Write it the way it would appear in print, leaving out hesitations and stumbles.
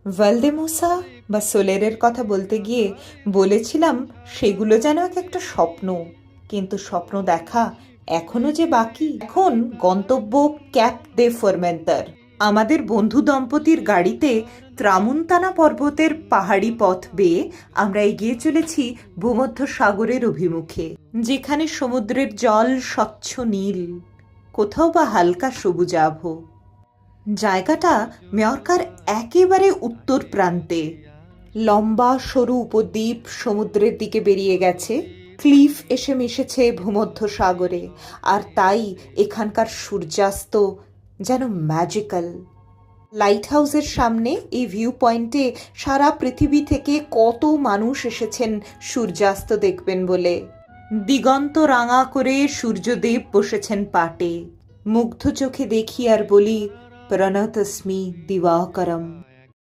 ভালদেমোসা বা সোলেরের কথা বলতে গিয়ে বলেছিলাম সেগুলো যেন এক একটা স্বপ্ন, কিন্তু স্বপ্ন দেখা এখনো যে বাকি। এখন গন্তব্য ক্যাপ দে ফরমেন্তার। আমাদের বন্ধু দম্পতির গাড়িতে ত্রামুন্তানা পর্বতের পাহাড়ি পথ বেয়ে আমরা এগিয়ে চলেছি ভূমধ্য সাগরের অভিমুখে, যেখানে সমুদ্রের জল স্বচ্ছ নীল, কোথাও বা হালকা সবুজাভ। জায়গাটা মেয়রকার একেবারে উত্তর প্রান্তে। লম্বা সরু উপদ্বীপ সমুদ্রের দিকে বেরিয়ে গেছে, ক্লিফ এসে মিশেছে ভূমধ্য সাগরে, আর তাই এখানকার সূর্যাস্ত যেন ম্যাজিক্যাল। লাইট হাউসের সামনে এই ভিউ পয়েন্টে সারা পৃথিবী থেকে কত মানুষ এসেছেন সূর্যাস্ত দেখবেন বলে। দিগন্ত রাঙা করে সূর্যদেব বসেছেন পাটে। মুগ্ধ চোখে দেখি আর বলি, প্রণতস্মি দিবাকরম।